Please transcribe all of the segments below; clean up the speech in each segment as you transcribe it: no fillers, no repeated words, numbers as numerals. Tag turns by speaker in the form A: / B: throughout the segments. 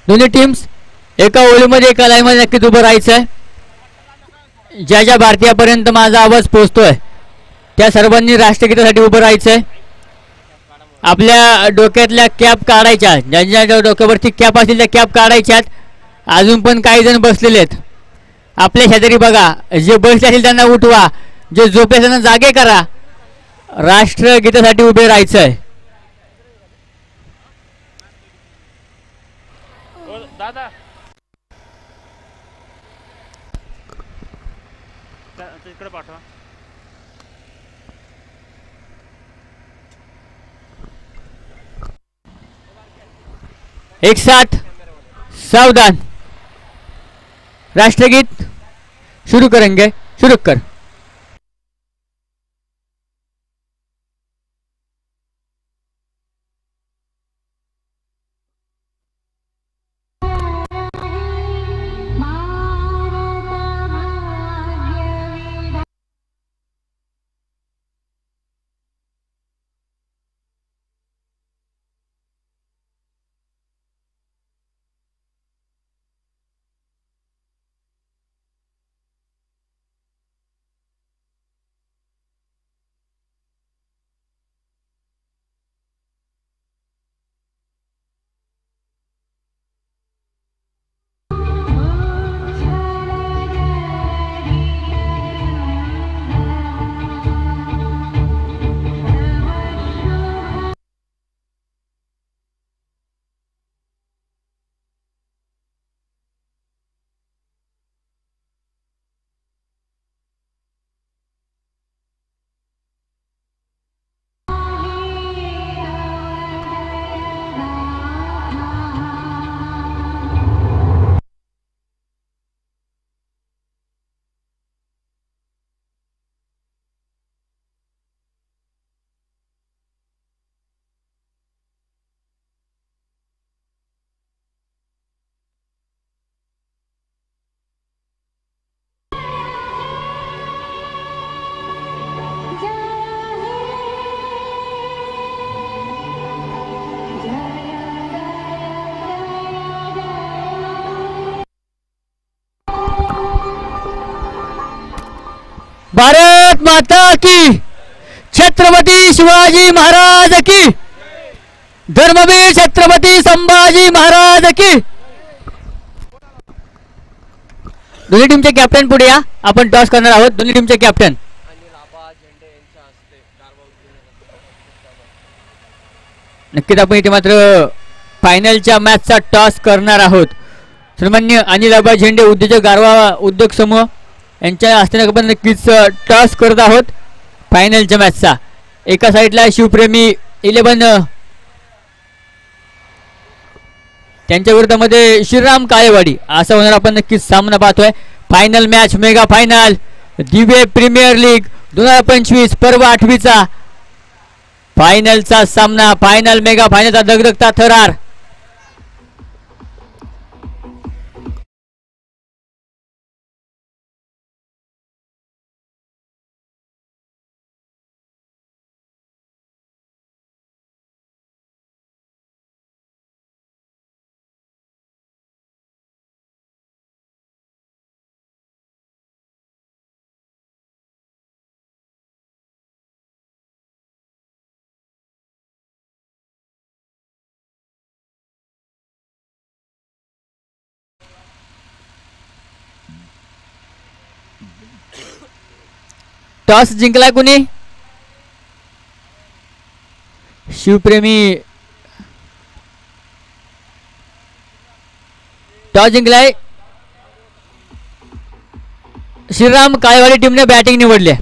A: दोन्ही टीम्स एका ओळीमध्ये एका लाईनमध्ये नक्कीच उभं राहायचं आहे. ज्या ज्या भारतीयापर्यंत माझा आवाज पोहोचतोय त्या सर्वांनी राष्ट्रगीतासाठी उभं राहायचं आहे. आपल्या डोक्यातल्या कॅप काढायच्या, ज्यांच्या डोक्यावरती कॅप असतील त्या कॅप काढायच्यात. अजून पण काही जण बसलेले आहेत आपल्या शेजारी बघा. जे बसले असतील त्यांना उठवा, जे झोपले त्यांना जागे करा. राष्ट्रगीतासाठी उभे राहायचं आहे.
B: दादा इकडे पाठवा.
A: एक साथ सावधान. राष्ट्रगीत शुरू करेंगे. शुरू कर. भारत माता की, छत्रपती शिवाजी महाराज की, धर्मवीर छत्रपती संभाजी महाराज की. दोन्ही टीमचे कॅप्टन पुढे या. आपण टॉस करणार आहोत. दोन्ही टीमचे कॅप्टन. नक्कीच आपण इथे मात्र फायनलच्या मॅचचा टॉस करणार आहोत. सन्माननीय अनिल आबा झेंडे उद्योजक गारवा उद्योग समूह यांच्या हस्ते आपण नक्कीच टॉस करत आहोत फायनलच्या मॅचचा. एका साईडला शिवप्रेमी 11 त्यांच्या विरोधामध्ये श्रीराम काळेवाडी असा होणार आपण नक्कीच सामना पाहतोय. Final match, mega final, Divya premier league 2025 पर्व 8वीचा फायनलचा सामना. फायनल मेगा फायनलचा दगदगता थरार. टॉस जिंकलाय कुणी? शिवप्रेमी टॉस जिंकलाय. श्रीराम काळेवाडी टीमने बॅटिंग निवडली.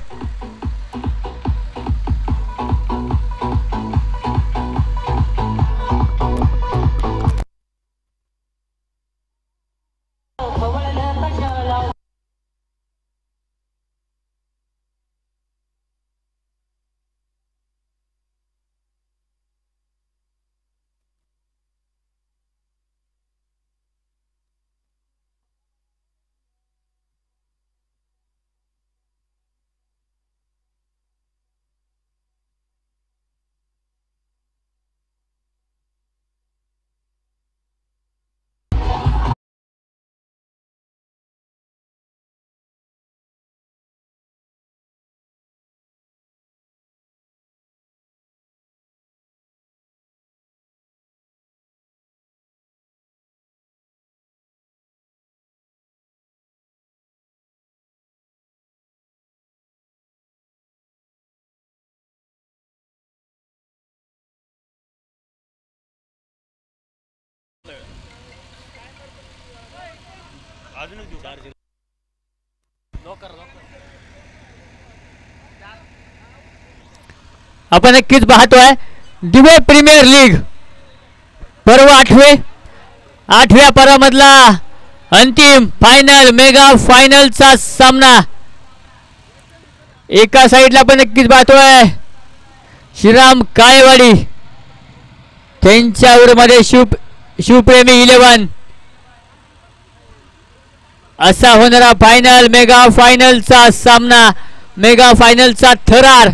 B: अजून एक देऊ
A: आपण नक्कीच पाहतोय दुबई प्रीमियर लीग पर्व 8व्या पर्वामधला अंतिम फायनल मेगा फायनलचा सामना. एका साईडला आपण नक्कीच पाहतोय श्रीराम काळेवाडी त्यांच्यामध्ये शिवप्रेमी 11 असा होणारा फायनल मेगा फायनलचा सामना, मेगा फायनलचा थरार.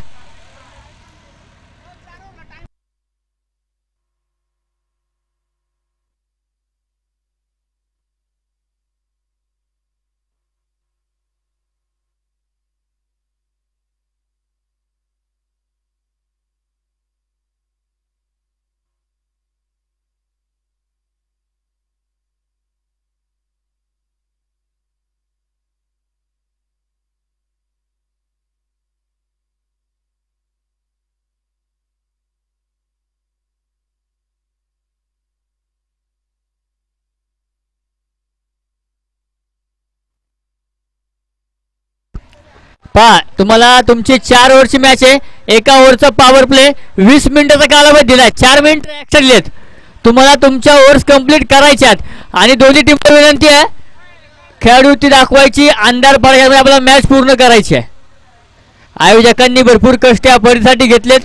A: पहा तुम्हाला तुमची 4 ओव्हरची मॅच आहे. एका ओव्हरचा पॉवर प्ले 20 मिनिटाचा कालावधी दिलाय. 4 मिनिट एक्स्ट्रा दिलेत. तुम्हाला तुमच्या ओव्हर्स कंप्लीट करायच्यात आणि दोन्ही टीमला विनंती आहे खेळाडूती दाखवायची, अंधार पडल्यामुळे आपल्याला मॅच पूर्ण करायची आहे. आयोजकांनी भरपूर कष्ट या परिसाठी घेतलेत,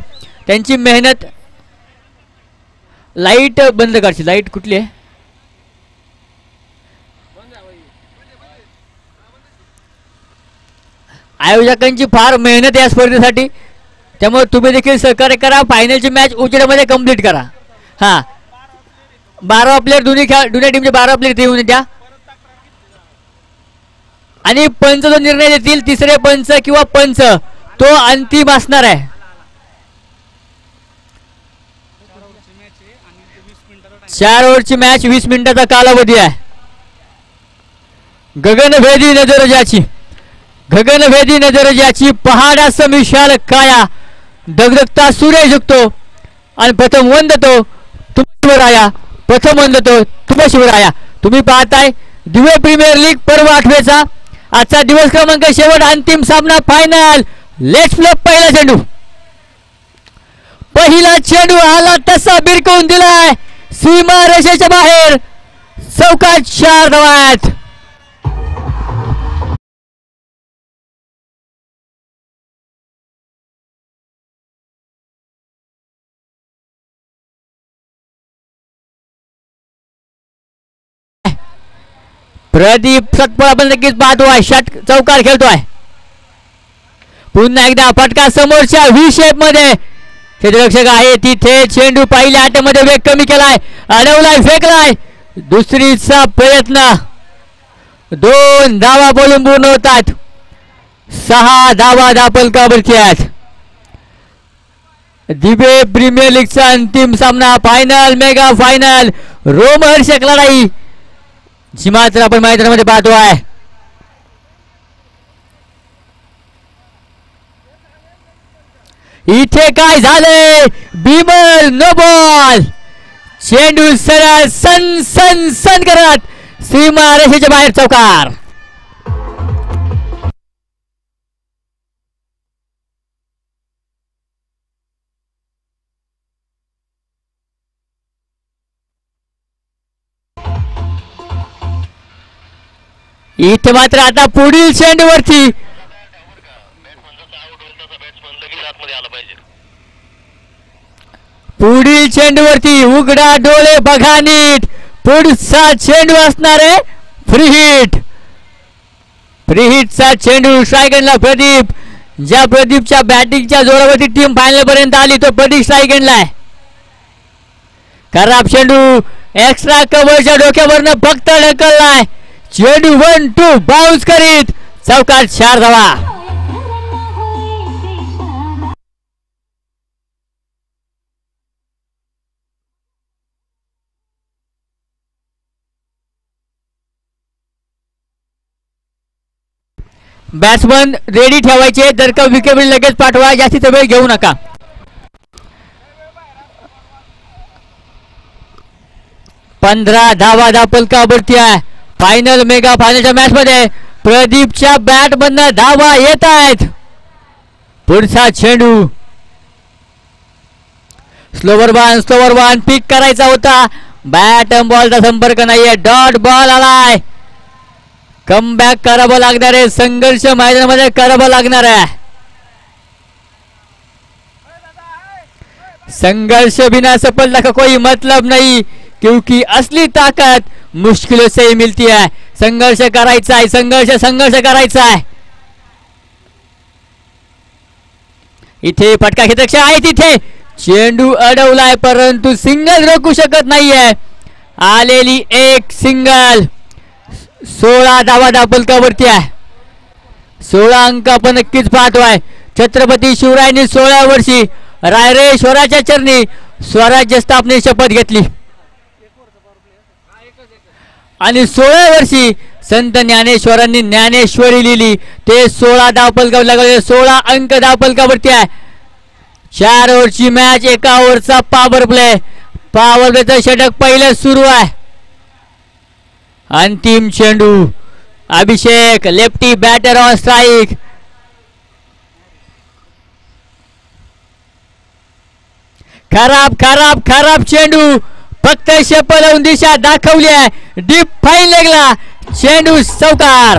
A: त्यांची मेहनत. लाईट बंद करायची. लाईट कुठली आहे? आयोजकांची फार मेहनत या स्पर्धेसाठी, त्यामुळे तुम्ही देखील सहकार्य करा. फायनलची मॅच उजेडामध्ये कंप्लीट करा. हां 12 प्लेयर दोन्ही टीमचे 12 प्लेयर येऊन द्या आणि पंच जो निर्णय देतील तिसरे पंच किंवा पंच तो अंतिम असणार आहे. चार ओव्हरची मॅच 20 मिनिटाचा कालावधी आहे. गगनभेदी नजर ज्याची पहाडासम विशाल काया, दगदगता सूर्य झुकतो आणि प्रथम वंदतो तुम शिवराया. तुम्ही पाहताय दुबई प्रीमियर लीग पर्व 8वेचा आजचा दिवस क्रमांक शेवट, अंतिम सामना फायनल. Let's play. पहिला चेंडू आला तसा बिरकवून दिलाय सीमा रेषेच्या बाहेर. चौकात 4 धावा. प्रदीप सतपळ आपण नक्कीच पाहतोय, षट चौकार खेळतोय. पुन्हा एकदा फटका समोरच्या व्ही शेप मध्ये. क्षेत्ररक्षक आहे तिथे. चेंडू पहिल्या आटमध्ये वेग कमी केलाय, अडवलाय, फेकलाय. दुसरीचा प्रयत्न. 2 धावा बोलून पूर्ण होतात. 6 धावा दापलकावरती आहेत. दुबई प्रीमियर लीगचा अंतिम सामना, फायनल मेगा फायनल, रोमहर्षक लढाई जी मात्र आपण मैदानामध्ये पाहतो आहे. इथे काय झालंय? Bimal no ball. चेंडू सरळ सन सन सन करत सीमा रेषेच्या बाहेर. चौकार. इथे मात्र आता पुढील चेंडूवरती उघडा डोळे बघा नीट. पुढचा चेंडू असणार आहे फ्री हिट. चा चेंडू स्ट्रायगनला प्रदीप. ज्या प्रदीपच्या बॅटिंगच्या जोरावरती टीम फायनल पर्यंत आली तो प्रदीप स्ट्रायगनला आहे. खराब चेंडू एक्स्ट्रा कव्हरच्या डोक्यावरनं फक्त ढकललाय. चेंडू 1-2 बाउन्स करीत चौकात 4 धावा. बॅट्समन रेडी ठेवायचे, जर का विकेट लगेच पाठवा, जास्तीचा वेळ घेऊ नका. 15 धावा धापलकावरती आहे. फायनल मेगा फायनलच्या मॅच मध्ये प्रदीपच्या बॅट मधनं धावा येत आहेत. पुढचा चेंडू स्लोवर वन पिक करायचा होता. बॅट बॉलचा संपर्क नाहीये. डॉट बॉल आलाय. कमबॅक करावं लागणार आहे. संघर्ष मैदानामध्ये करावं लागणार आहे. संघर्ष बिना सफलता का कोई मतलब नहीं, क्योंकि असली ताकत मुश्किलों से ही मिलती है. संघर्ष करायचा आहे. संघर्ष करायचा आहे. इथे फटका क्षेत्ररक्षक आहे. तिथे चेंडू अडवलाय परंतु सिंगल रोखू शकत नाहीये. आलेली एक सिंगल. 16 धावा धापलकावरती आहे. 16 अंक आपण नक्कीच पाहतोय. छत्रपती शिवरायांनी 16 वर्षी रायरेश्वराच्या चरणी स्वराज्य स्थापनेची शपथ घेतली आणि 16 वर्षी संत ज्ञानेश्वरांनी ज्ञानेश्वरी लिहिली. ते 16 धावपलकावर लागले. 16 अंक धावपलकावरती आहे. 4 ओव्हरची मॅच. 1 ओव्हरचा पॉवर प्लेचं षटक पहिलं सुरू आहे. अंतिम चेंडू. अभिषेक लेफ्टी बॅटर ऑन स्ट्राईक. खराब चेंडू. फक्त शेपल लावून दिशा दाखवली आहे. डीप फाईन लेगला चेंडू चौकार.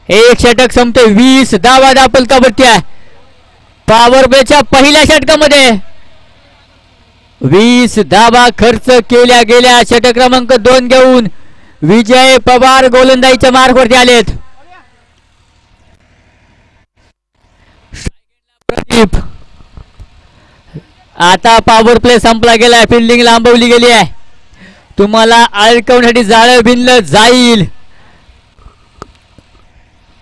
A: एक षटक संपते. 20 धावा धापलकावरती आहे. पॉवर प्लेच्या पहिल्या षटकामध्ये 20 धावा खर्च केल्या गेल्या. षटक क्रमांक 2 घेऊन विजय पवार गोलंदाजीच्या मार्कवरती आलेत. प्रदीप. आता पॉवर प्ले संपला गेलाय. फिल्डिंग लांबवली गेली आहे. तुम्हाला अडकवण्यासाठी जाळं भिनलं जाईल.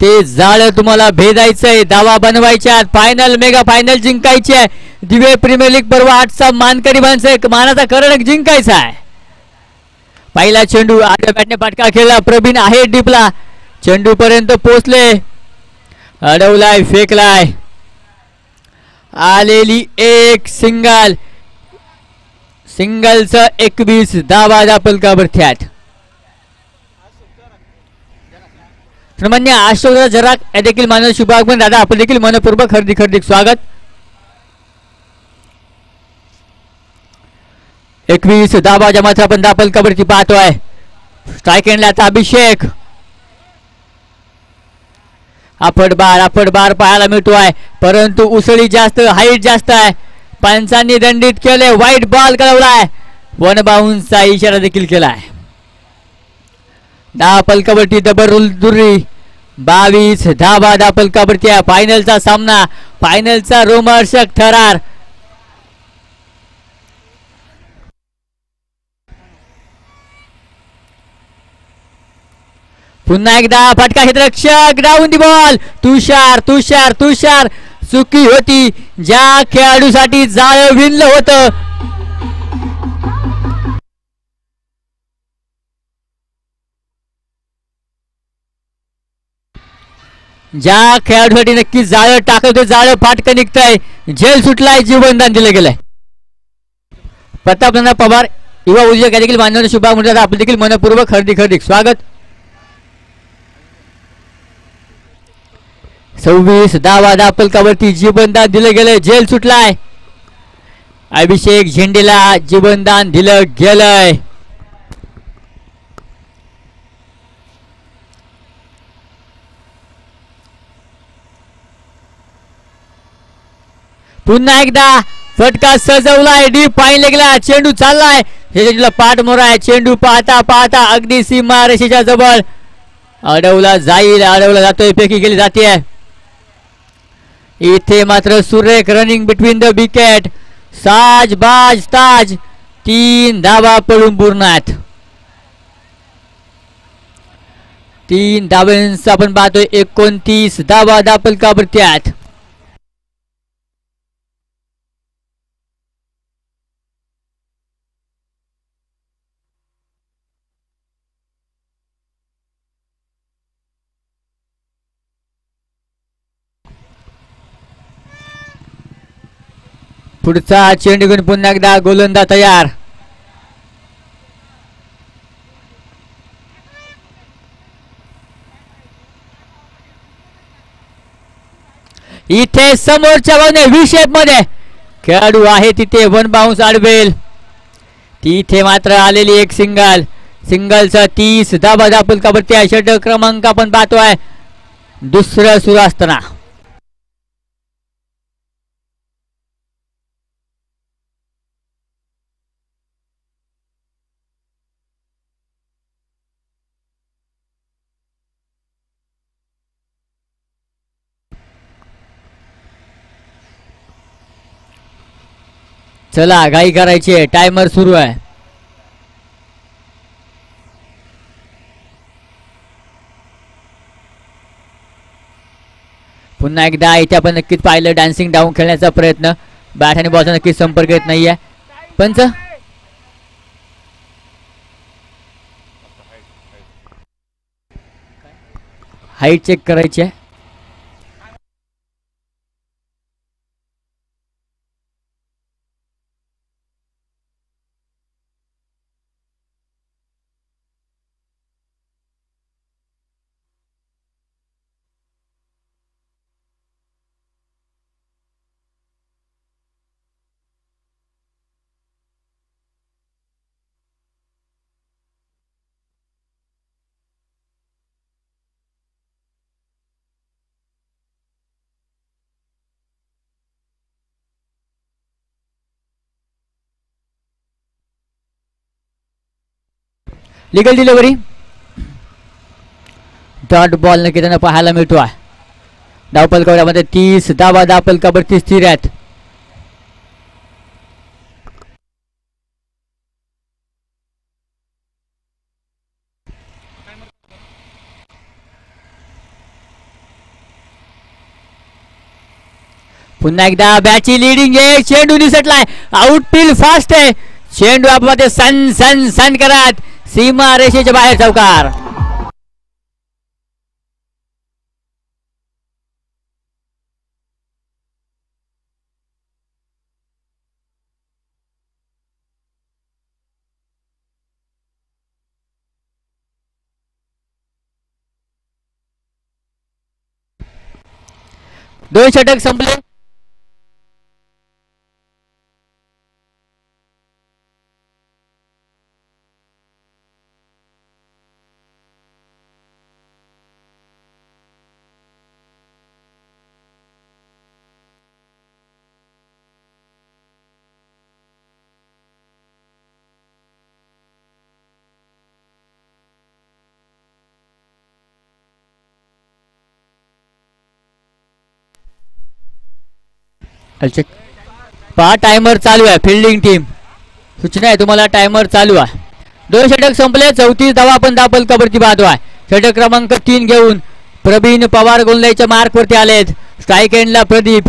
A: ते जाळं तुम्हाला भेदायचंय. धावा बनवायच्या. फायनल मेगा फायनल जिंकायची आहे. दिवे प्रीमियर लीग पर्व 8चा मानकरी मानाचा करंडक जिंकायचा आहे. पहिला चेंडू आडव्या बॅटने फटका खेळला. प्रवीण आहे डीपला. चेंडू पर्यंत पोहोचले. अडवलाय. फेकलाय. आलेली एक सिंगलचं 21 धावा धापलकावरती आहेत. सामान्य अशोक जराक या देखील मानव शुभागमन. दादा आपण देखील मनपूर्वक हार्दिक स्वागत. 21 धावाच्या मात्र आपण धापलकावरती पाहतोय. स्ट्राईक एंडला आता अभिषेक. आपट बार पाहायला मिळतोय परंतु उसळी जास्त. हाईट जास्त आहे. पंचांनी दंडित केले. वाईट बॉल कळवलाय. वन बाउन्सचा इशारा देखील केलाय. धापलकावरती दुर्री. 22 धावा धापलकावरती आहे. फायनलचा सामना. फायनलचा रोमहर्षक थरार. पुन्हा एकदा फटका क्षेत्ररक्षक. Down the ball. तुषार चुकी होती. ज्या खेळाडूसाठी जाळं विणलं होतं ज्या खेळाडूसाठी नक्की जाळं टाकलं जाळं फाटकं निघतंय. झेल सुटलाय. जीवनदान दिलं गेलंय. प्रतापनाना पवार युवा उद्योग या देखील मान्यवर शुभागमन. आपण देखील मनपूर्वक हार्दिक स्वागत. 26 धावा धापलकावरती जीवनदान दिलं गेलंय. झेल सुटलाय. अभिषेक झेंडेला जीवनदान दिलं गेलंय. पुन्हा एकदा फटका सजवलाय. डीप फाईन लेगला चेंडू चाललाय. चेंडूला पाठ मोराय. चेंडू पाहता अगदी सीमा रेषेच्या जवळ अडवला जातोय. फेकी केली जाते. इथे मात्र सुरेख रनिंग बिटवीन द विकेट. साजबाज ताज 3 धावा पडून पूर्ण आहेत. 3 धावांचा आपण पाहतोय 29 धावा धापलकावरती आहेत. पुढचा चेंडू घेऊन पुन्हा एकदा गोलंदाज तयार. इथे समोरच्या बाजूने व्ही शेप मध्ये खेळाडू आहे तिथे वन बाउन्स आडवेल. तिथे मात्र आलेली एक सिंगलचा 30 धावा धापलकावरती आहे. षटक क्रमांक आपण पाहतोय दुसरं सुरू असताना. चला घाई करायची आहे, टायमर सुरू आहे. पुन्हा एकदा इथे आपण नक्कीच पाहिलं डान्सिंग डाऊन खेळण्याचा प्रयत्न. बॅट आणि बॉलचा नक्कीच संपर्क येत नाहीये. पंच हाईट चेक करायची आहे. लिगल डिलिव्हरी डॉट बॉल नक्की त्यांना पाहायला मिळतो आहे. धावपलकावरमध्ये 30 धावा धावपलकावरती स्थिर आहेत. पुन्हा एकदा बॅटची लिडिंग आहे. चेंडू निसटलाय. आउटफील्ड फास्ट आहे. चेंडू आपल्यामध्ये सन सन सन करत सीमा रेषेच्या बाहेर चौकार. दोन षटक संपले. पहा टायमर चालू आहे. फिल्डिंग टीम सूचना आहे तुम्हाला, टायमर चालू आहे. दोन षटक संपले. 34 धावा आपण धावपलकावरती पाहतो आहे. षटक क्रमांक 3 घेऊन प्रवीण पवार गोलंदाजीच्या मार्क वरती आलेत. स्ट्राईक एंडला प्रदीप.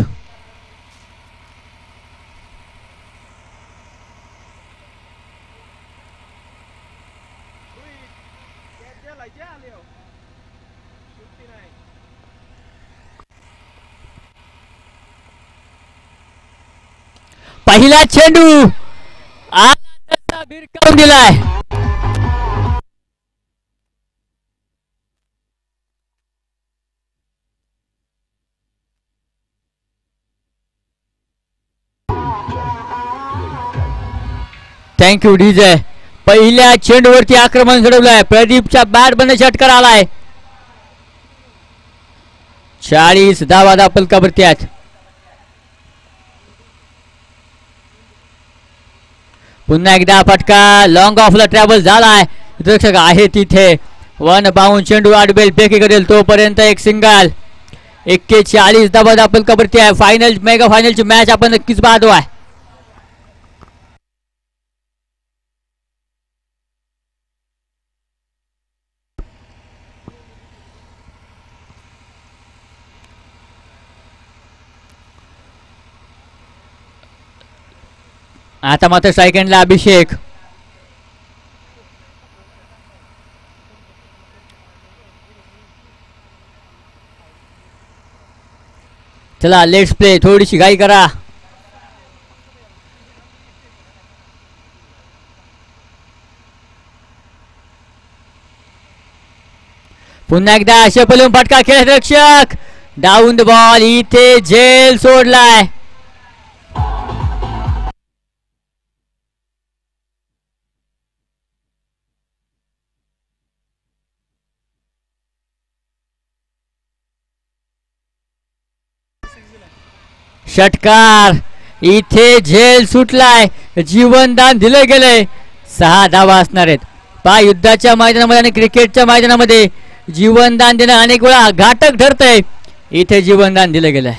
A: पहिला चेंडू भिरकावून दिलाय. Thank you DJ. पहिल्या चेंडूवरती आक्रमण घडवलंय. प्रदीपच्या बॅट बंद षटकार आलाय. 40 धावा धावपलकावरती आहेत. पुन्हा एकदा फटका लॉंग ऑफला ट्रॅव्हल झालाय. रक्षक आहे तिथे. वन बाउंड चेंडू आडबेल फेकी करेल तोपर्यंत एक सिंगल. 41 धावा धावपलकावरती आहे. फायनल मेगा फायनलची मॅच आपण नक्कीच पाहतो आहे. आता मात्र स्ट्राईक एंडला अभिषेक. चला लेट्स प्ले, थोडीशी घाई करा. पुन्हा एकदा शेपलून फटका खेळ रक्षक. Down the ball. इथे झेल सोडलाय. षटकार. इथे झेल सुटलाय. जीवनदान दिलं गेलंय. 6 धावा असणार आहेत. पहा, युद्धाच्या मैदानामध्ये आणि क्रिकेटच्या मैदानामध्ये जीवनदान देणं अनेक वेळा घातक ठरतंय. इथे जीवनदान दिलं गेलंय.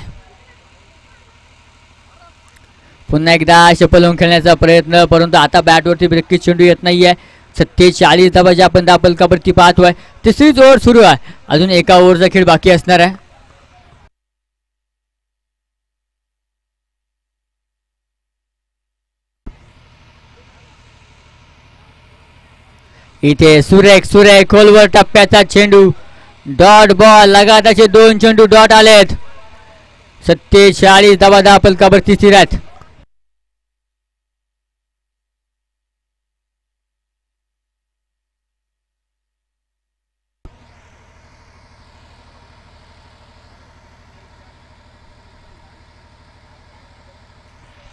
A: पुन्हा एकदा शपल खेळण्याचा प्रयत्न, परंतु आता बॅटवरती नक्कीच चेंडू येत नाहीये. 47 धावा ज्या आपण दापलकावरती पाहतोय. तिसरीच ओव्हर सुरू आहे. अजून एका ओव्हरचा खेळ बाकी असणार आहे. इथे सुरेख सुरेख खोलवर टप्प्याचा चेंडू. Dot ball. लगातारचे 2 चेंडू डॉट आलेत. 47 धावा दापलकावरती स्थिर आहेत.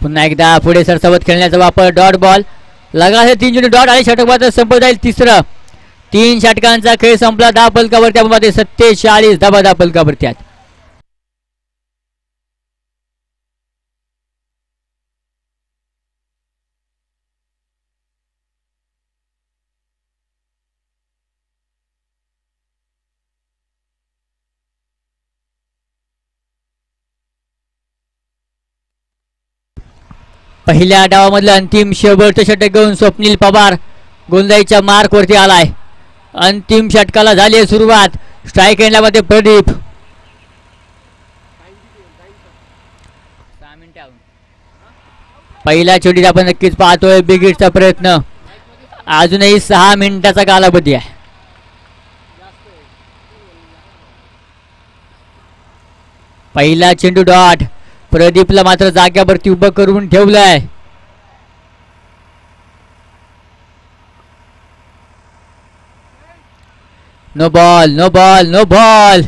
A: पुन्हा एकदा पुढे सरसावत खेळण्याचा वापर. Dot ball. लगातार 3 चेंडू डॉट आले. षटक मात्र संपत जाईल. तिसरं. 3 षटकांचा खेळ संपला दापलकावरती. त्यामध्ये 47 धावा दापलकावरती आहेत. पहिल्या डावामधलं अंतिम शेवटचं षटक घेऊन स्वप्नील पवार गोलंदाजीच्या मार्कवरती आलाय. अंतिम षटकाला झाली आहे सुरुवात. स्ट्राईक एंडला मध्ये प्रदीप. पहिल्या चेंडूत आपण नक्कीच पाहतोय बिग हिटचा प्रयत्न. अजूनही 6 मिनिटाचा कालावधी आहे. पहिला चेंडू डॉट. प्रदीपला मात्र जाग्यावरती उभं करून ठेवलंय. No ball, no ball, no ball.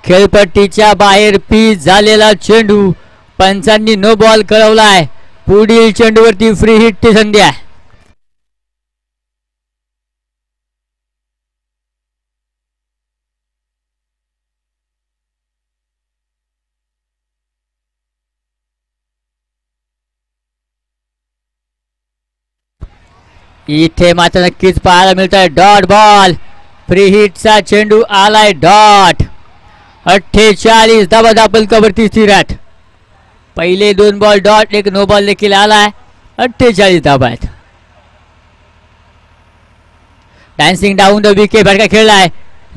A: खेळपट्टीच्या बाहेर पीच झालेला चेंडू. पंचांनी नो बॉल कळवलाय. पुढील चेंडूवरती फ्री हिटची संधी आहे. इथे मात्र नक्कीच पाहायला मिळत आहे डॉट बॉल. फ्री हिटचा चेंडू आलाय. डॉट. 48 धावा दापलकावरती स्थिर आहेत. पहिले 2 बॉल डॉट, 1 नो बॉल देखील आलाय. 48 धावा आहेत. डान्सिंग डाऊन द विकेट फटका खेळलाय.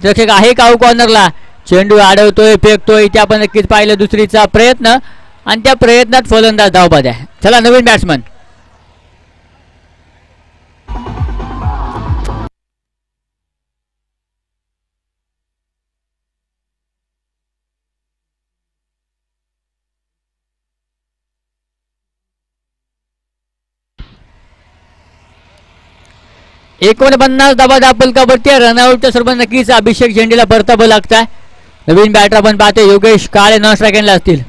A: रक्षक आहे काऊ कॉर्नरला. चेंडू अडवतोय, फेकतोय. इथे आपण नक्कीच पाहिलं दुसरीचा प्रयत्न आणि त्या प्रयत्नात फलंदाज धावबाद आहे. चला नवीन बॅट्समन. एकूण 50 धावा दापलकावरती. रनआउटच्या स्वरूपात नक्कीच अभिषेक झेंडेला परतावं लागतंय. नवीन बॅटर आपण पाहतोय योगेश काळे नॉन स्ट्रायकला असतील.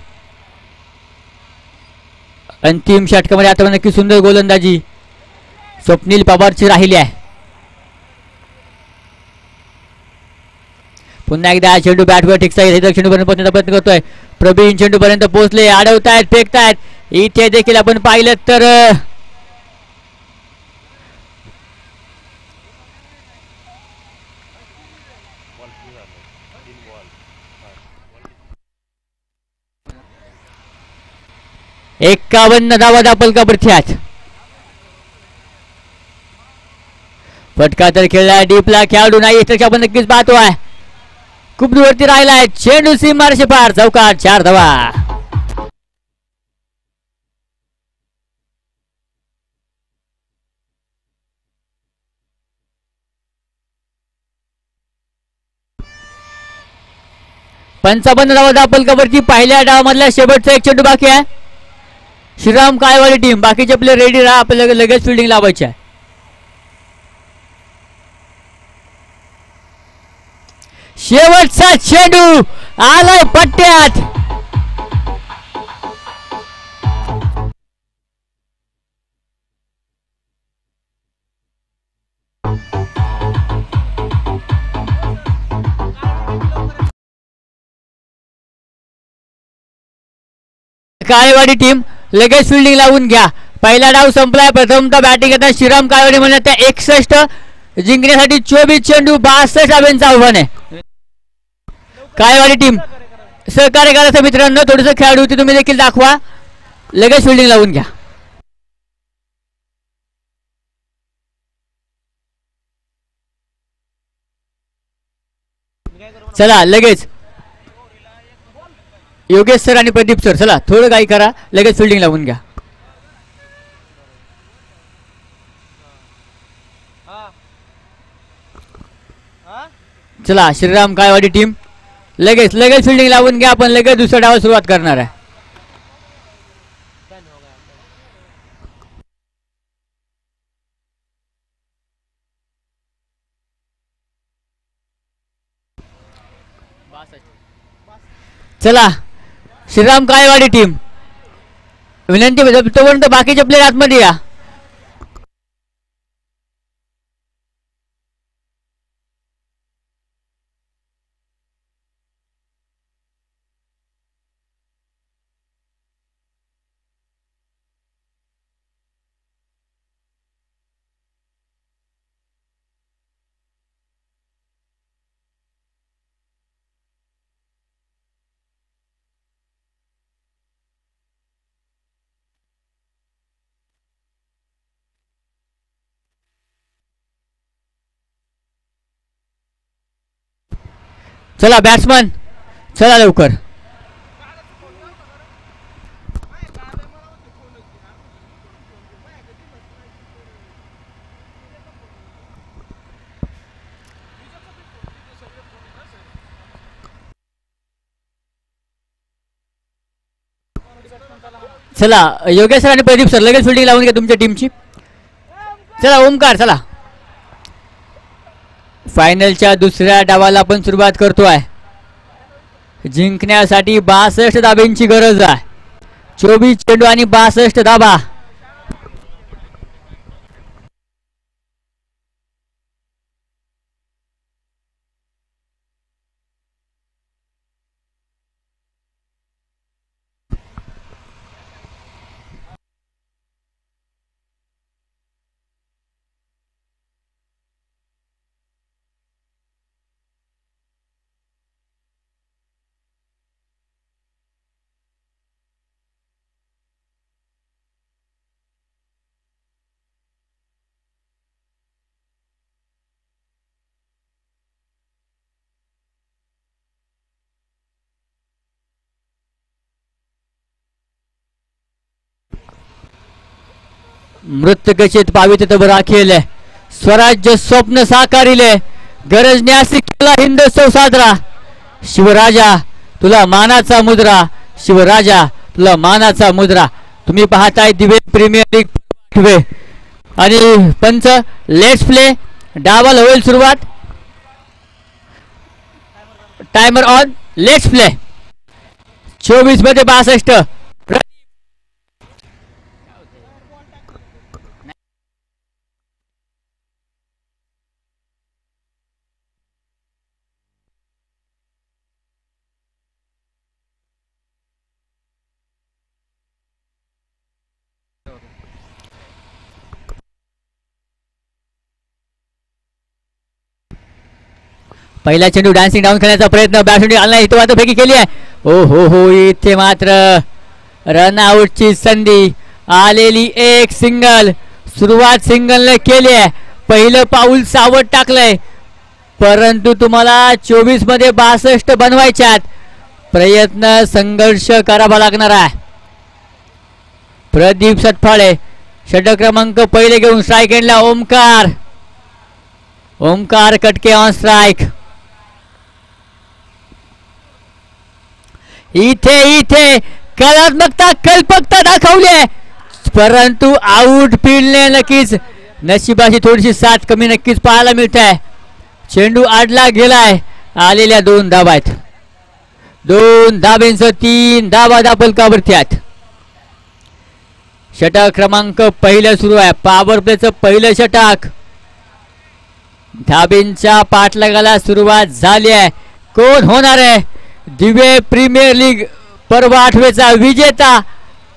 A: अंतिम षटकामध्ये आता नक्की सुंदर गोलंदाजी स्वप्नील पवारची राहिली आहे. पुन्हा एकदा चेंडू बॅटवर टिकसाय. चेंडू पर्यंत पोहोचण्याचा प्रयत्न करतोय. प्रवीण चेंडू पर्यंत पोहोचले. अडवतायत, फेकतायत. इथे देखील आपण पाहिलं तर एकावन्न धावा दापलकावरती आहेत. फटका तर खेळला. डीपला खेळाडू नाही. इथे आपण नक्कीच पाहतोय. खूप दूरवरती राहिलाय. चेंडू सीमारेषे पार. चौकात 4 धावा. 55 धावा दापलकावरती पहिल्या डावामधला शेवटचा एक चेंडू बाकी आहे. श्रीराम काळेवाडी टीम बाकीचे प्लेयर रेडी राहा, आपल्याला लगेच फिल्डिंग लावायची आहे. शेवटचा चेंडू आलाय पट्ट्यात. काळेवाडी टीम लगेच फिल्डिंग लावून घ्या. पहिला डाव संपलाय. प्रथमतः बॅटिंग करता श्रीराम काळेवाडी म्हणतात त्या 61 जिंकण्यासाठी 24 चेंडू 62 धावांचं आव्हान आहे. काळेवाडी टीम सहकार्य करायचं मित्रांनो, थोडंसं खेळाडू होती तुम्ही देखील दाखवा. लगेच फिल्डिंग लावून घ्या. चला लगेच योगेश सर आणि प्रदीप सर चला थोडं काही करा, लगेच फिल्डिंग लावून घ्या. चला श्रीराम काळेवाडी टीम लगेच फिल्डिंग लावून घ्या. आपण लगेच दुसऱ्या डावाला सुरुवात करणार आहे. चला श्रीराम काळेवाडी टीम विनंती तोपर्यंत बाकीचे प्लेयर आतमध्ये या. चला बॅट्समन चला लवकर. चला योगेश सर आणि प्रदीप सर लगेच फिल्डिंग लावून घ्या तुमच्या टीमची. चला ओमकार चला. फायनलच्या दुसऱ्या डावाला आपण सुरुवात करतोय. जिंकण्यासाठी 62 धाब्यांची गरज आहे. 24 चेंडू आणि 62 धाबा. मृत्यकचित पावित तब राखेले स्वराज्य स्वप्न साकारिले गरज न्यासी केला हिंदोत्सव साजरा. शिवराजा तुला मानाचा मुद्रा, शिवराजा तुला मानाचा मुद्रा. तुम्ही पाहताय दिवे प्रीमियर लीग आणि पंच लेट्स प्ले. डावाला होईल सुरुवात. Timer on. Let's play. 24 मध्ये 62. पहिला चेंडू डान्सिंग डाऊन करण्याचा प्रयत्न बॅट्समॅन आला इथे मात्र फेकी केली आहे. ओ हो इथे मात्र रनआउटची संधी आलेली. एक सिंगल. सुरुवात सिंगलने केली आहे. पहिलं पाऊल सावध टाकलंय, परंतु तुम्हाला 24 मध्ये 62 बनवायच्यात. प्रयत्न संघर्ष करावा लागणार आहे. प्रदीप सटफाळे षटक क्रमांक पहिले घेऊन स्ट्राईक एंडला ओमकार कटके ऑन स्ट्राईक. इथे इथे कलात्मकता कल्पकता दाखवली आहे, परंतु आउट फील्डने नक्कीच नशिबाची थोडीशी साथ कमी नक्कीच पाहायला मिळत आहे. चेंडू आडला गेलाय. आलेल्या 2 धाबा आहेत. 2 धाब्यांचं 3 धाबा दापलकावरती आहेत. षटक क्रमांक पहिलं सुरू आहे. पॉवर प्लेचं पहिलं षटक. धाबींच्या पाठलागाला सुरुवात झाली आहे. कोण होणार आहे दिवे प्रीमियर लीग पर्व 8वेचा विजेता,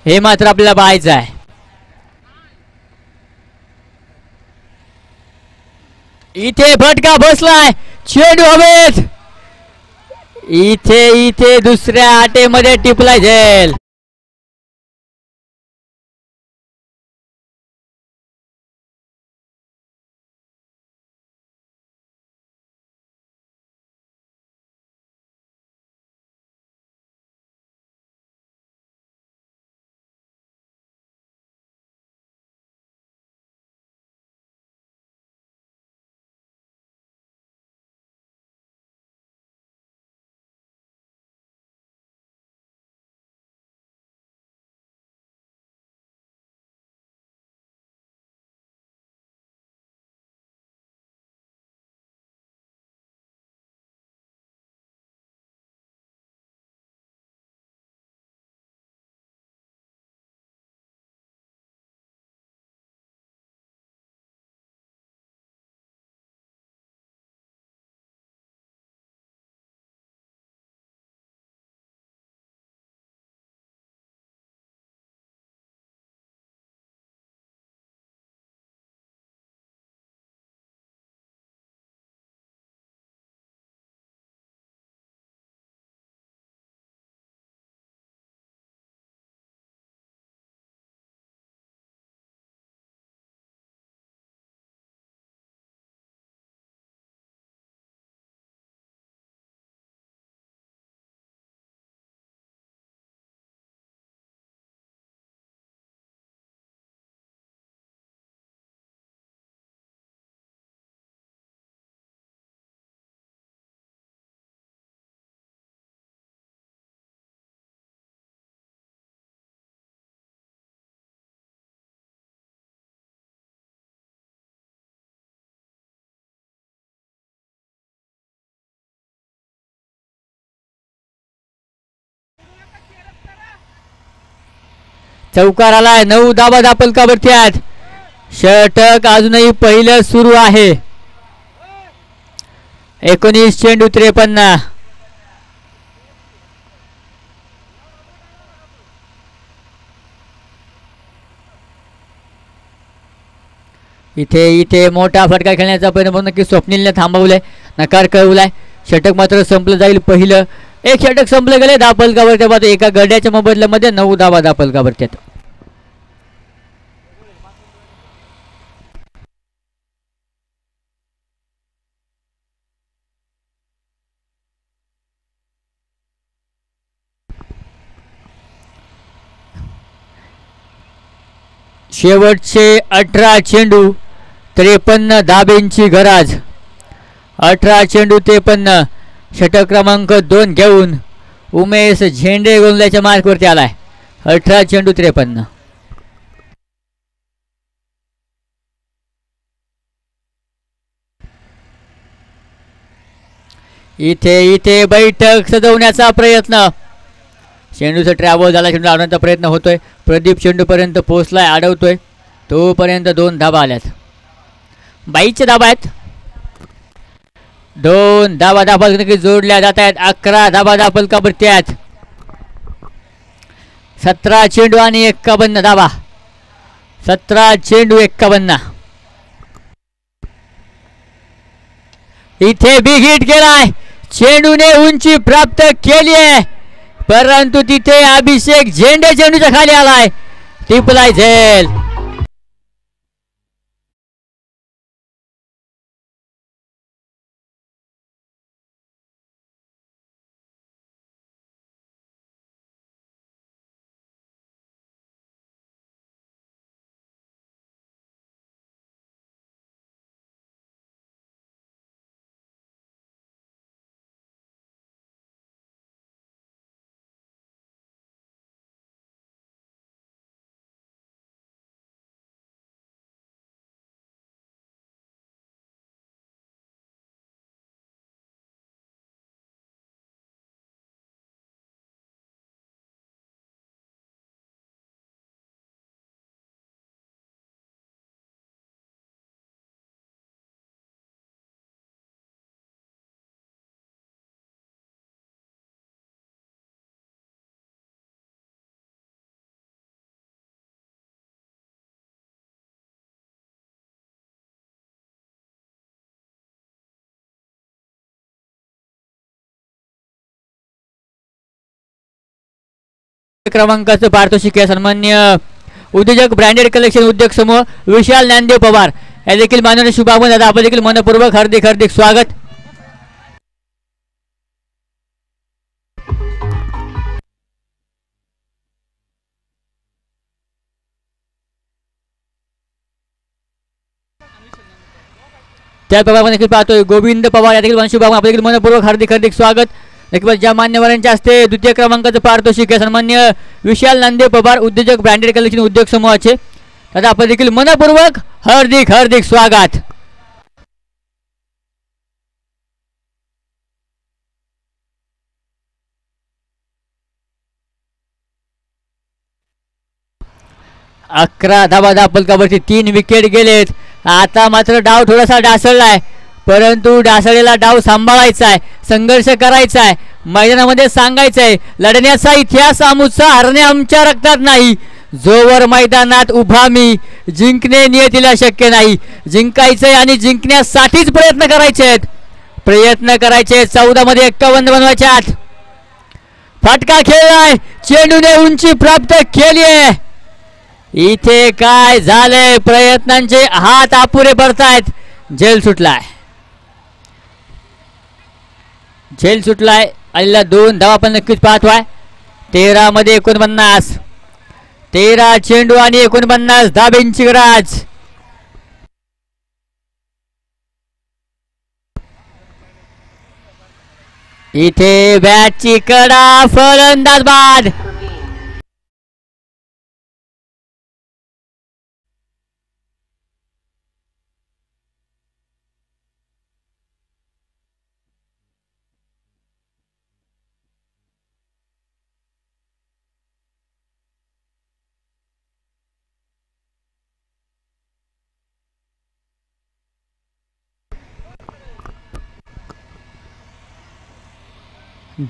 A: हे मात्र आपल्याला पाहायचं आहे. इथे फटका बसलाय. चेंडू हवेत. इथे इथे दुसऱ्या आटेमध्ये टिपलाय झेल. चौकार आलाय. 9 धाबा दापलकावरती आहेत. षटक अजूनही पहिलं सुरू आहे. 19 चेंडू 53. इथे इथे मोठा फटका खेळण्याचा प्रयत्न नक्की स्वप्नीलने थांबवलाय, नकार कळवलाय. षटक मात्र संपलं जाईल. पहिलं एक षटक संपलं गेले दापलकावरती. मात्र एका गड्याच्या मोबदल्यामध्ये 9 धाबा दापलकावरती आहेत. शेवटचे 18 चेंडू 53 धाब्यांची गरज. 18 चेंडू 53. षटक क्रमांक 2 घेऊन उमेश झेंडे गोंधळ्याच्या मार्कवरती आलाय. 18 चेंडू 53. इथे इथे बैठक सजवण्याचा प्रयत्न. चेंडूचा ट्रॅव्हल झाला. चेंडू अडवण्याचा प्रयत्न होतोय. प्रदीप चेंडूपर्यंत पोहोचलाय, अडवतोय. तोपर्यंत 2 धाबा आल्यात. 22 धाबा आहेत. 2 धाबा दापल जोडल्या जात आहेत. 11 धाबा दापलकावरती आहेत. 17 चेंडू आणि 51 धाबा. 17 चेंडू 51. इथे बिग हिट केलाय. चेंडूने उंची प्राप्त केली आहे, परंतु तिथे अभिषेक झेंडे चेंडूच्या खाली आलाय. टिपलाय झेल. क्रमांकाचं पारितोषिक आहे सन्मान्य उद्योजक ब्रँडेड कलेक्शन उद्योग समूह विशाल ज्ञानदेव पवार या देखील माननीय शुभागमन दादा आपण देखील मनपूर्वक हार्दिक हार्दिक स्वागत. त्याप्रमाणे आपण देखील पाहतोय गोविंद पवार या देखील शुभागमन आपण देखील मनपूर्वक हार्दिक हार्दिक स्वागत. देखील ज्या मान्यवरांच्या हस्ते द्वितीय क्रमांकाचं पारितोषिक आहे सन्मान्य विशाल नांदे पवार उद्योजक ब्रँडेड कलेक्शन उद्योग समूहाचे दादा आपण देखील मनपूर्वक हार्दिक हार्दिक स्वागत. अकरा धावा फलकावरती 3 विकेट गेलेत. आता मात्र डाव थोडासा ढासळलाय परंतु ढासळलेला डाव सांभाळायचा आहे संघर्ष करायचा आहे मैदानामध्ये सांगायचं आहे लढण्याचा इतिहास आमचा हरणे आमच्या रक्तात नाही जोवर मैदानात उभा मी जिंकणे नियतीला शक्य नाही जिंकायचंय आणि जिंकण्यासाठीच प्रयत्न करायचे आहेत 14 मध्ये 51 बनवायचे आहेत. फटका खेळलाय चेंडूने उंची प्राप्त केली आहे. इथे काय झालंय प्रयत्नांचे हात अपुरे पडतायत. झेल सुटलाय आलेल्या 2 धावा आपण नक्कीच पाहतोय. 13 मध्ये 49 13 चेंडू आणि 49 धाब्यांची गरज. इथे बॅटची कडा फलंदाज बाद.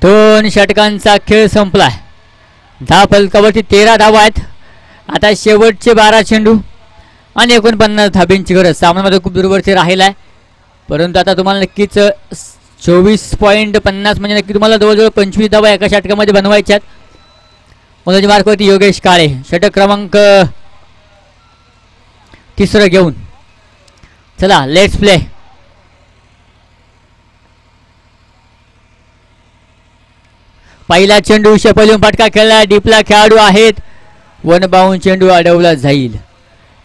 A: दोन षटकांचा खेळ संपलाय. धाव फलकावरती 13 धावा आहेत. आता शेवटचे 12 चेंडू आणि 49 धाब्यांची गरज. सामन्यामध्ये खूप दूरवरती राहिला आहे परंतु आता तुम्हाला नक्कीच 24.50 म्हणजे नक्की तुम्हाला जवळजवळ 25 धावा एका षटकामध्ये बनवायच्या आहेत. मोलाची मार्कवरती योगेश काळे षटक क्रमांक 3 घेऊन चला लेट्स प्ले. पहिला चेंडू शेपलीहून फटका खेळला डीपला खेळाडू आहेत. 1 बाउंड चेंडू अडवला जाईल.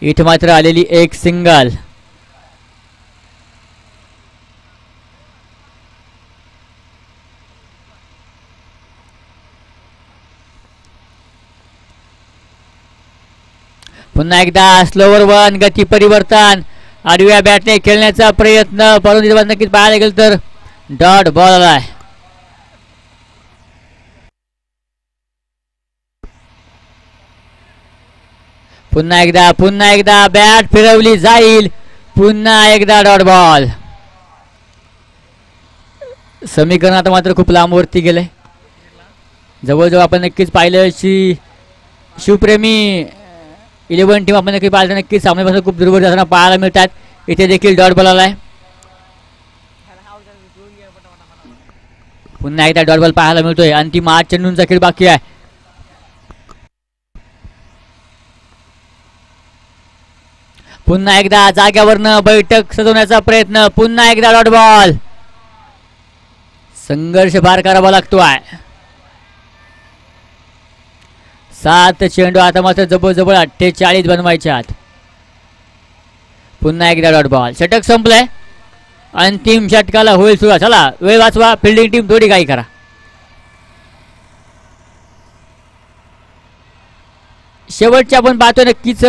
A: इथे मात्र आलेली एक सिंगल. पुन्हा एकदा स्लोवर 1 गती परिवर्तन आडव्या बॅटने खेळण्याचा प्रयत्न परंतु नक्कीच पाहायला गेलं तर डॉट बॉल आलाय. पुन्हा एकदा बॅट फिरवली जाईल. पुन्हा एकदा डॉट बॉल. समीकरण आता मात्र खूप लांबवरती गेलंय. जवळजवळ आपण नक्कीच पाहिलं शिवप्रेमी 11 टीम आपण नक्की पाहिलं नक्कीच सामन्यापासून खूप दूरवर जाताना पाहायला मिळतात. इथे देखील डॉट बॉल आलाय. पुन्हा एकदा डॉट बॉल पाहायला मिळतोय. अंतिम 8 चेंडूंचा खेळ बाकी आहे. पुन्हा एकदा जाग्यावरनं बैठक सजवण्याचा प्रयत्न. पुन्हा एकदा डॉट बॉल. संघर्ष फार करावा लागतोय. 7 चेंडू आता मात्र जवळजवळ 48 बनवायचे आहेत. पुन्हा एकदा डॉट बॉल. षटक संपलंय. अंतिम षटकाला होईल सुरुवात. चला वेळ वाचवा. फिल्डिंग टीम थोडी काही करा. शेवटचे आपण पाहतो नक्कीच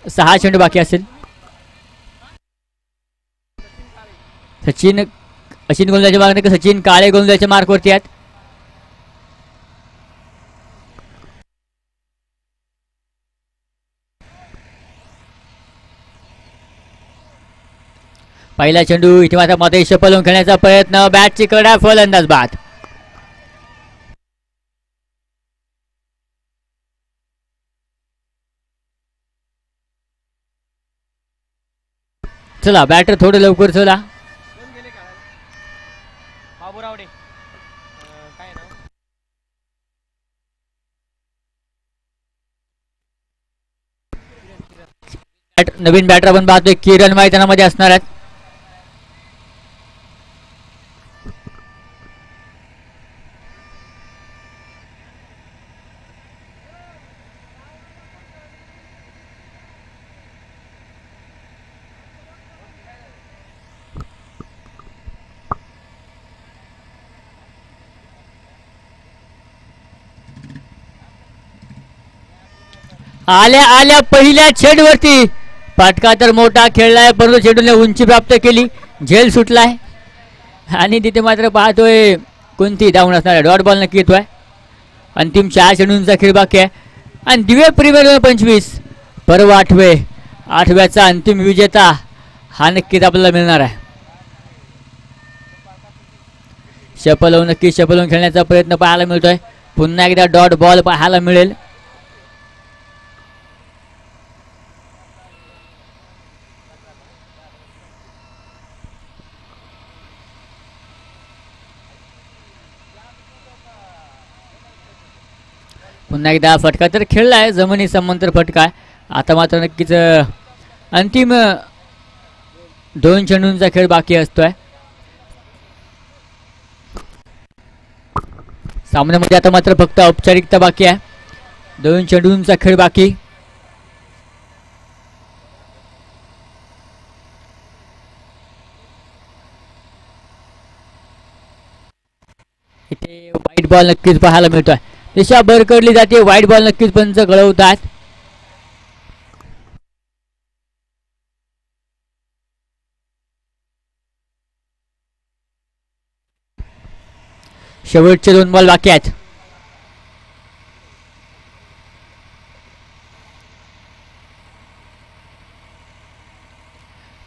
A: 6 चेंडू बाकी असेल. अश्विन गोलंदाजच्या मार्ग सचिन काळे गोलंदाजच्या मार्कवरती आहेत. पहिला चेंडू इथे मात्र मध्ये शपलून खेळण्याचा प्रयत्न बॅटची कडा फलंदाज बाद. चला बॅटर थोडं लवकर चला. नवीन बॅटर आपण पाहतोय किरण मैदानामध्ये असणार आहेत. आल्या आल्या पहिल्या चेंडूवरती फटका तर मोठा खेळलाय, परंतु चेंडूने उंची प्राप्त केली, झेल सुटलाय आणि तिथे मात्र पाहतोय कोणती धावून असणार आहे. डॉट बॉल नक्की येतोय. अंतिम 4 चेंडूंचा खेळ बाकी आहे आणि दिवे प्रीमियर 2025 पर्व आठव्याचा अंतिम विजेता हा नक्कीच आपल्याला मिळणार आहे. शपल नक्की शपल खेळण्याचा प्रयत्न पाहायला मिळतोय. पुन्हा एकदा डॉट बॉल पाहायला मिळेल. पुन्हा एकदा फटका तर खेळलाय, जमिनी समांतर फटका आहे. आता मात्र नक्कीच अंतिम 2 चेंडूंचा खेळ बाकी असतोय. सामन्यामध्ये आता मात्र फक्त औपचारिकता बाकी आहे. 2 चेंडूंचा खेळ बाकी. इथे व्हाईट बॉल नक्कीच पाहायला मिळतोय. दिशा बरकडली जाते, व्हाईट बॉल नक्कीच पंच कळवतात. शेवटचे 2 बॉल बाकी आहेत.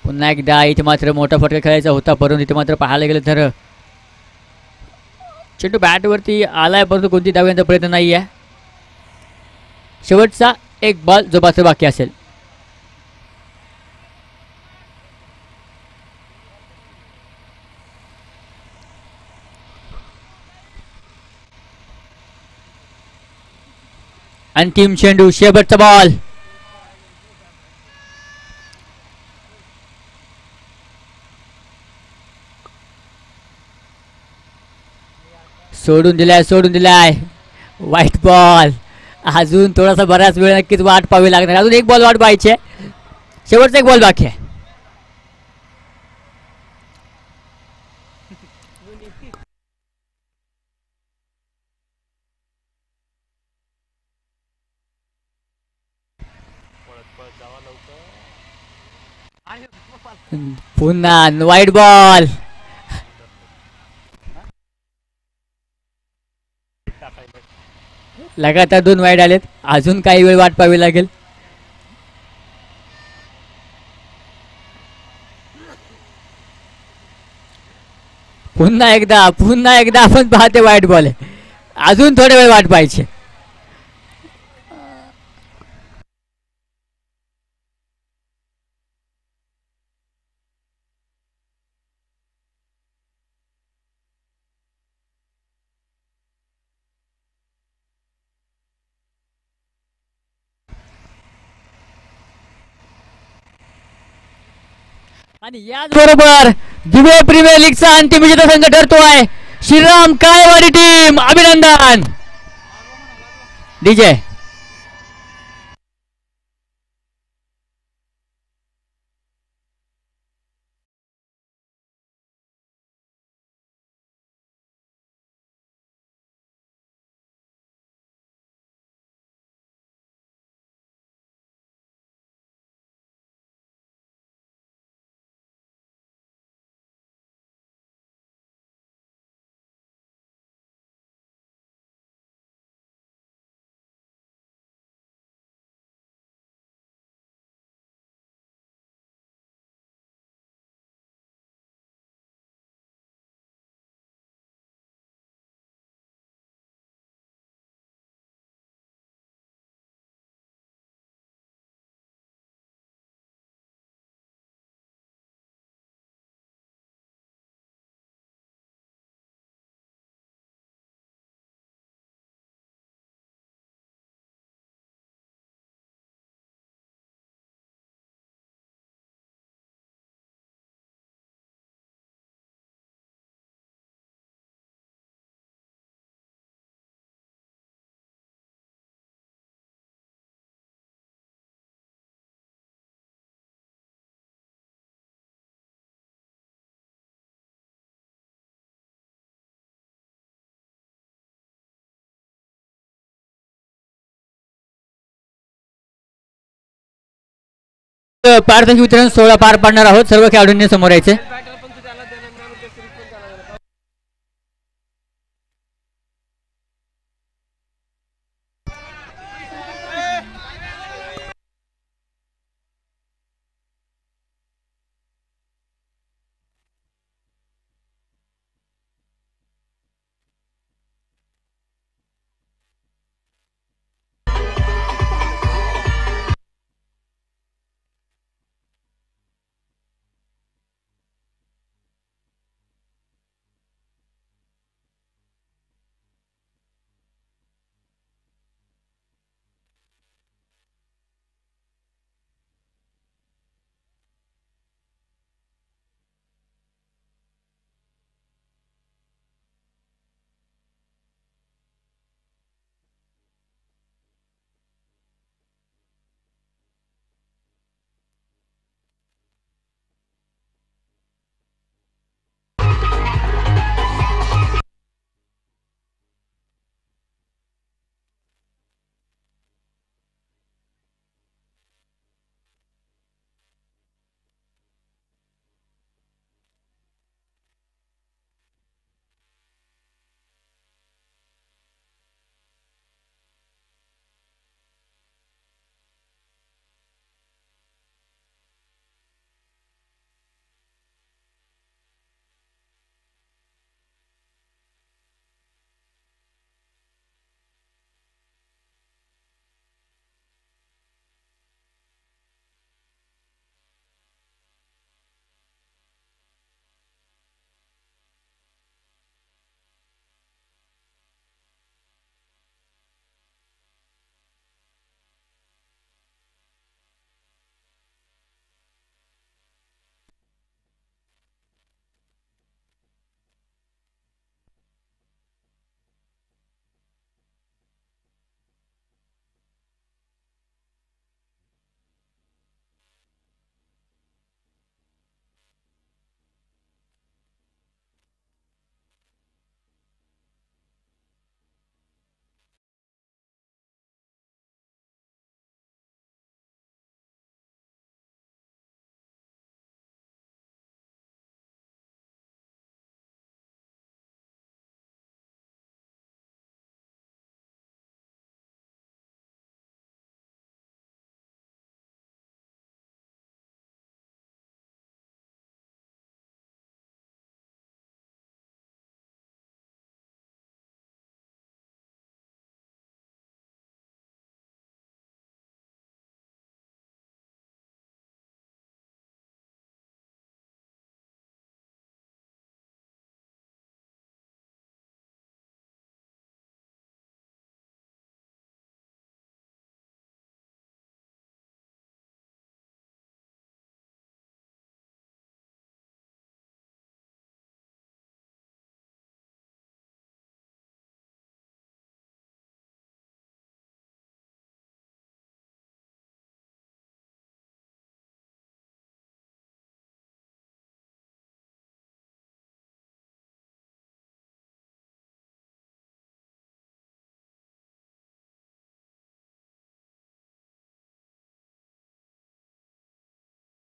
A: पुन्हा एकदा इथे मात्र मोठा फटका खेळायचा होता, परंतु इथे मात्र पाहायला गेलं तर चेंडू बॅटवरती आलाय, परंतु कोणती धावण्याचा प्रयत्न नाही आहे. शेवटचा 1 बॉल जो मात्र बाकी असेल. अंतिम चेंडू, शेवटचा बॉल. सोडून दिलाय व्हाईट बॉल. अजून थोडासा बराच वेळ नक्कीच वाट पाहावी लागणार. अजून 1 बॉल वाट पाहायची आहे. शेवटचा 1 बॉल बाकी आहे. पुन्हा व्हाईट बॉल. लगातार 2 वाईट आलेत. अजून काही वेळ वाट पाहावी लागेल. पुन्हा एकदा आपण पाहते वाईट बॉल आहे. अजून थोडा वेळ वाट पाहायची. आणि याचबरोबर दिवे प्रीमियर लीगचा अंतिम विजेता संघ ठरतोय श्रीराम काळेवाडी टीम. अभिनंदन डीजे. पारितोषिक वितरण सोहळा पार पाडणार आहोत. सर्व खेळाडूंनी समोर यायचे.